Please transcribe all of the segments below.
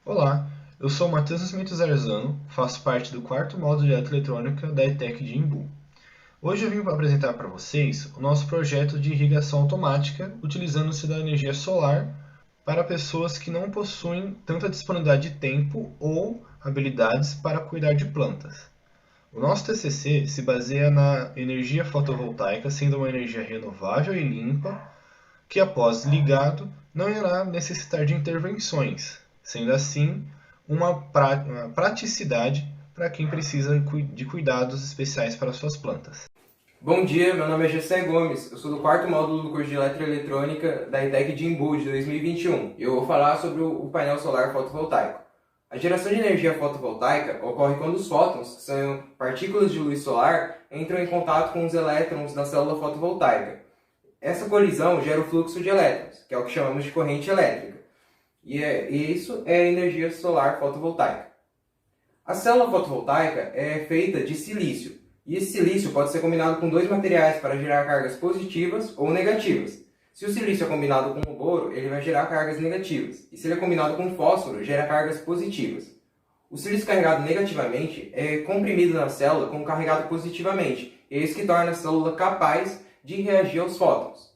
Olá, eu sou o Matheus Nascimento Zarzano, faço parte do quarto módulo de eletroeletrônica da ETEC de Imbu. Hoje eu vim apresentar para vocês o nosso projeto de irrigação automática utilizando-se da energia solar para pessoas que não possuem tanta disponibilidade de tempo ou habilidades para cuidar de plantas. O nosso TCC se baseia na energia fotovoltaica sendo uma energia renovável e limpa que, após ligado, não irá necessitar de intervenções, sendo assim uma praticidade para quem precisa de cuidados especiais para suas plantas. Bom dia, meu nome é Gessé Gomes, eu sou do quarto módulo do curso de Eletroeletrônica da ETEC de Imbu de 2021 e eu vou falar sobre o painel solar fotovoltaico. A geração de energia fotovoltaica ocorre quando os fótons, que são partículas de luz solar, entram em contato com os elétrons da célula fotovoltaica. Essa colisão gera o fluxo de elétrons, que é o que chamamos de corrente elétrica, e isso é a energia solar fotovoltaica. A célula fotovoltaica é feita de silício, e esse silício pode ser combinado com dois materiais para gerar cargas positivas ou negativas. Se o silício é combinado com o boro, ele vai gerar cargas negativas, e se ele é combinado com o fósforo, gera cargas positivas. O silício carregado negativamente é comprimido na célula com o carregado positivamente, e é isso que torna a célula capaz de reagir aos fótons.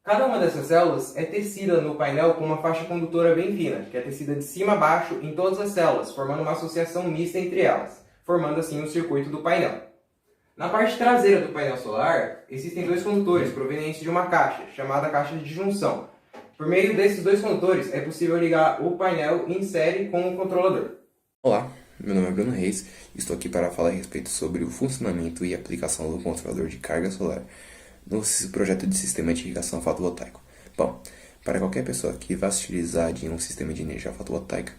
Cada uma dessas células é tecida no painel com uma faixa condutora bem fina, que é tecida de cima a baixo em todas as células, formando uma associação mista entre elas, formando assim o circuito do painel. Na parte traseira do painel solar, existem dois condutores provenientes de uma caixa, chamada caixa de junção. Por meio desses dois condutores, é possível ligar o painel em série com o controlador. Olá, meu nome é Bruno Reis e estou aqui para falar a respeito sobre o funcionamento e aplicação do controlador de carga solar no projeto de sistema de irrigação fotovoltaico. Bom, para qualquer pessoa que vá se utilizar de um sistema de energia fotovoltaica,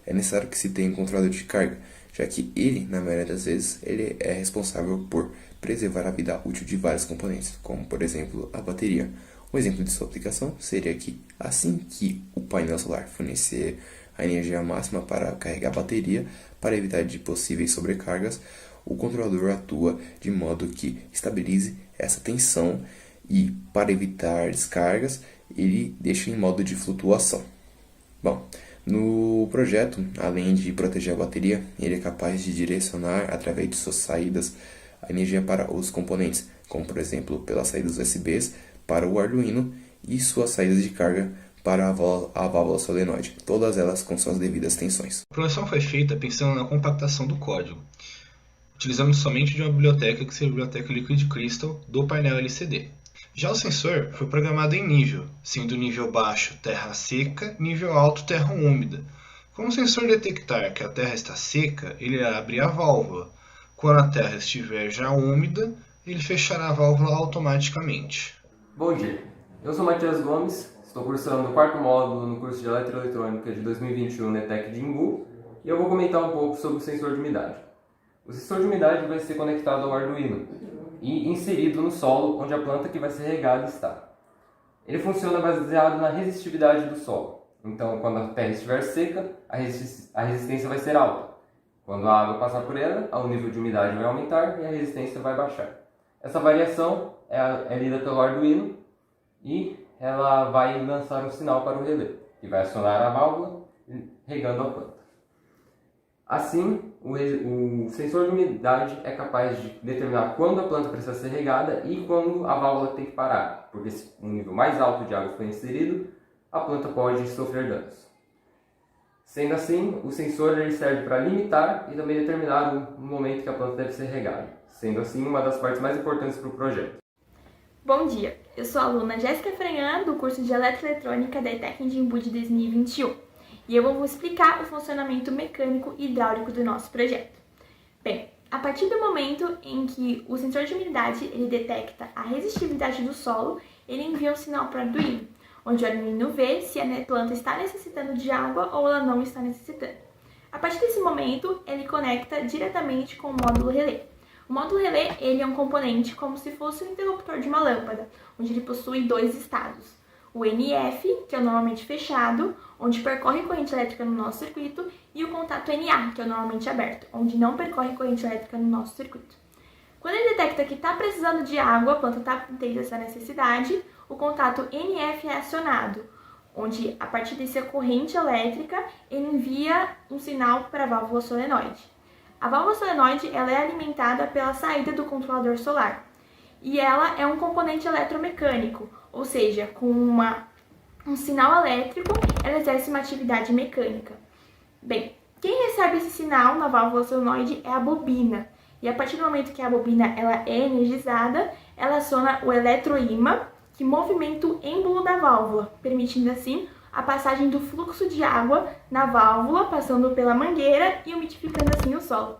é necessário que se tenha um controlador de carga, já que ele, na maioria das vezes, ele é responsável por preservar a vida útil de vários componentes, como por exemplo a bateria. Um exemplo de sua aplicação seria que, assim que o painel solar fornecer a energia máxima para carregar a bateria, para evitar de possíveis sobrecargas, o controlador atua de modo que estabilize essa tensão e, para evitar descargas, ele deixa em modo de flutuação. Bom, no projeto, além de proteger a bateria, ele é capaz de direcionar através de suas saídas a energia para os componentes, como por exemplo pelas saídas USBs para o Arduino e suas saídas de carga para a válvula solenoide, todas elas com suas devidas tensões. A programação foi feita pensando na compactação do código, utilizando somente de uma biblioteca que seria a biblioteca Liquid Crystal do painel LCD. Já o sensor foi programado em nível, sendo nível baixo terra seca, nível alto terra úmida. Quando o sensor detectar que a terra está seca, ele irá abrir a válvula. Quando a terra estiver já úmida, ele fechará a válvula automaticamente. Bom dia, eu sou Matheus Gomes, estou cursando o quarto módulo no curso de Eletroeletrônica de 2021 na ETEC de Imbu e eu vou comentar um pouco sobre o sensor de umidade. O sensor de umidade vai ser conectado ao Arduino e inserido no solo onde a planta que vai ser regada está. Ele funciona baseado na resistividade do solo, então quando a terra estiver seca, a resistência vai ser alta. Quando a água passar por ela, o nível de umidade vai aumentar e a resistência vai baixar. Essa variação é lida pelo Arduino e ela vai lançar um sinal para o relé, que vai acionar a válvula regando a planta. Assim, o sensor de umidade é capaz de determinar quando a planta precisa ser regada e quando a válvula tem que parar, porque se um nível mais alto de água for inserido, a planta pode sofrer danos. Sendo assim, o sensor ele serve para limitar e também determinar o momento que a planta deve ser regada, sendo assim uma das partes mais importantes para o projeto. Bom dia, eu sou a aluna Jéssica Franhan, do curso de Eletroeletrônica da ETEC de Imbu de 2021, e eu vou explicar o funcionamento mecânico e hidráulico do nosso projeto. Bem, a partir do momento em que o sensor de umidade ele detecta a resistividade do solo, ele envia um sinal para o Arduino, onde o Arduino vê se a planta está necessitando de água ou ela não está necessitando. A partir desse momento, ele conecta diretamente com o módulo relé. O módulo relé ele é um componente como se fosse um interruptor de uma lâmpada, onde ele possui dois estados. O NF, que é normalmente fechado, onde percorre corrente elétrica no nosso circuito, e o contato NA, que é normalmente aberto, onde não percorre corrente elétrica no nosso circuito. Quando ele detecta que está precisando de água, a planta está tendo essa necessidade, o contato NF é acionado. onde a partir dessa corrente elétrica ele envia um sinal para a válvula solenoide. A válvula solenoide ela é alimentada pela saída do controlador solar e ela é um componente eletromecânico, ou seja, com um sinal elétrico ela exerce uma atividade mecânica. Bem, quem recebe esse sinal na válvula solenoide é a bobina. E a partir do momento que a bobina ela é energizada, ela aciona o eletroímã, que movimenta o êmbolo da válvula, permitindo assim a passagem do fluxo de água na válvula, passando pela mangueira e umidificando assim o solo.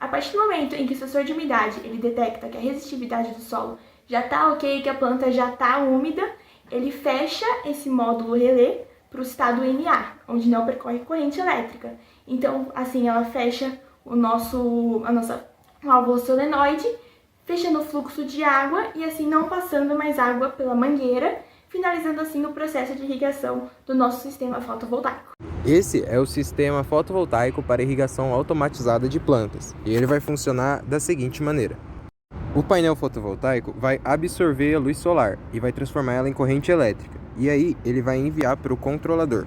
A partir do momento em que o sensor de umidade ele detecta que a resistividade do solo já está ok, que a planta já está úmida, ele fecha esse módulo relé para o estado NA, onde não percorre corrente elétrica. Então, assim, ela fecha a nossa válvula solenoide, fechando o fluxo de água e assim não passando mais água pela mangueira, finalizando assim o processo de irrigação do nosso sistema fotovoltaico. Esse é o sistema fotovoltaico para irrigação automatizada de plantas, e ele vai funcionar da seguinte maneira. O painel fotovoltaico vai absorver a luz solar e vai transformar ela em corrente elétrica, e aí ele vai enviar para o controlador.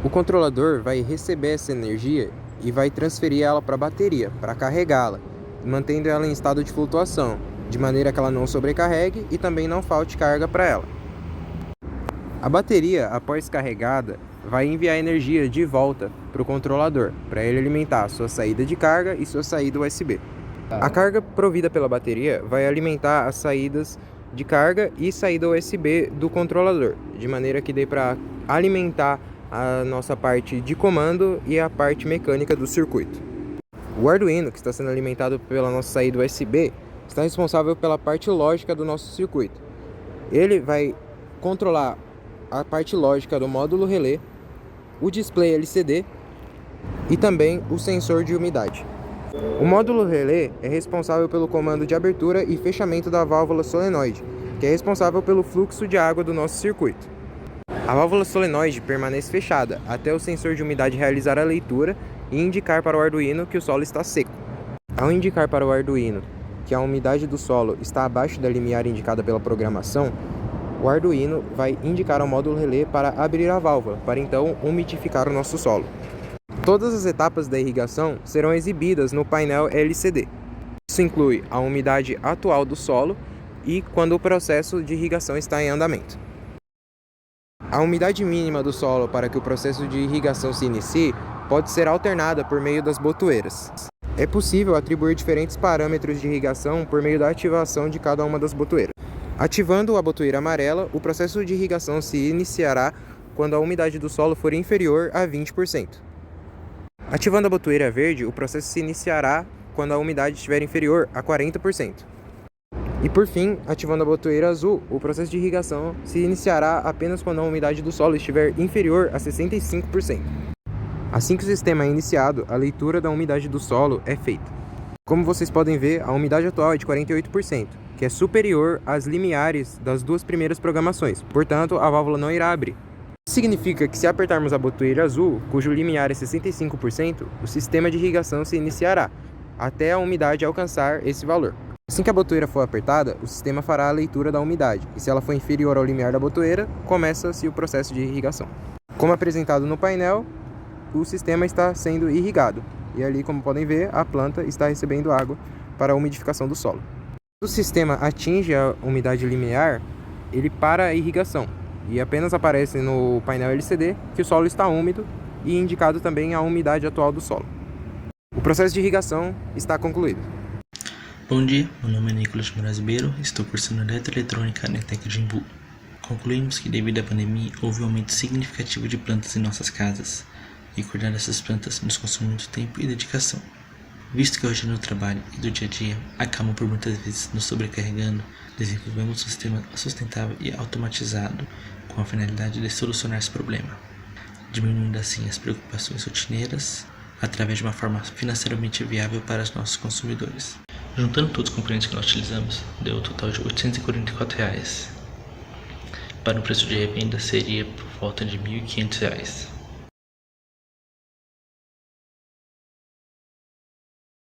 O controlador vai receber essa energia e vai transferir ela para a bateria, para carregá-la, mantendo ela em estado de flutuação, de maneira que ela não sobrecarregue e também não falte carga para ela. A bateria, após carregada, vai enviar energia de volta para o controlador, para ele alimentar sua saída de carga e sua saída USB. A carga provida pela bateria vai alimentar as saídas de carga e saída USB do controlador, de maneira que dê para alimentar a nossa parte de comando e a parte mecânica do circuito. O Arduino, que está sendo alimentado pela nossa saída USB, está responsável pela parte lógica do nosso circuito. Ele vai controlar a parte lógica do módulo relé, o display LCD e também o sensor de umidade. O módulo relé é responsável pelo comando de abertura e fechamento da válvula solenoide, que é responsável pelo fluxo de água do nosso circuito. A válvula solenoide permanece fechada até o sensor de umidade realizar a leitura e indicar para o Arduino que o solo está seco. Ao indicar para o Arduino que a umidade do solo está abaixo da limiar indicada pela programação, o Arduino vai indicar ao módulo relé para abrir a válvula, para então umidificar o nosso solo. Todas as etapas da irrigação serão exibidas no painel LCD. Isso inclui a umidade atual do solo e quando o processo de irrigação está em andamento. A umidade mínima do solo para que o processo de irrigação se inicie pode ser alternada por meio das botoeiras. É possível atribuir diferentes parâmetros de irrigação por meio da ativação de cada uma das botoeiras. Ativando a botoeira amarela, o processo de irrigação se iniciará quando a umidade do solo for inferior a 20%. Ativando a botoeira verde, o processo se iniciará quando a umidade estiver inferior a 40%. E por fim, ativando a botoeira azul, o processo de irrigação se iniciará apenas quando a umidade do solo estiver inferior a 65%. Assim que o sistema é iniciado, a leitura da umidade do solo é feita. Como vocês podem ver, a umidade atual é de 48%, que é superior às limiares das duas primeiras programações, portanto, a válvula não irá abrir. Isso significa que se apertarmos a botoeira azul, cujo limiar é 65%, o sistema de irrigação se iniciará, até a umidade alcançar esse valor. Assim que a botoeira for apertada, o sistema fará a leitura da umidade, e se ela for inferior ao limiar da botoeira, começa-se o processo de irrigação. Como apresentado no painel, o sistema está sendo irrigado, e ali, como podem ver, a planta está recebendo água para a umidificação do solo. Se o sistema atinge a umidade limiar, ele para a irrigação, e apenas aparece no painel LCD que o solo está úmido e indicado também a umidade atual do solo. O processo de irrigação está concluído. Bom dia, meu nome é Nicolas Moraes Ribeiro, estou cursando Eletroeletrônica na ETEC de Imbu. Concluímos que devido à pandemia houve um aumento significativo de plantas em nossas casas, e cuidar dessas plantas nos consome muito tempo e dedicação. Visto que a rotina do trabalho e do dia a dia acabam por muitas vezes nos sobrecarregando, desenvolvemos um sistema sustentável e automatizado com a finalidade de solucionar esse problema, diminuindo assim as preocupações rotineiras através de uma forma financeiramente viável para os nossos consumidores. Juntando todos os componentes que nós utilizamos, deu um total de R$ 844. Para o preço de revenda seria por volta de R$ 1.500.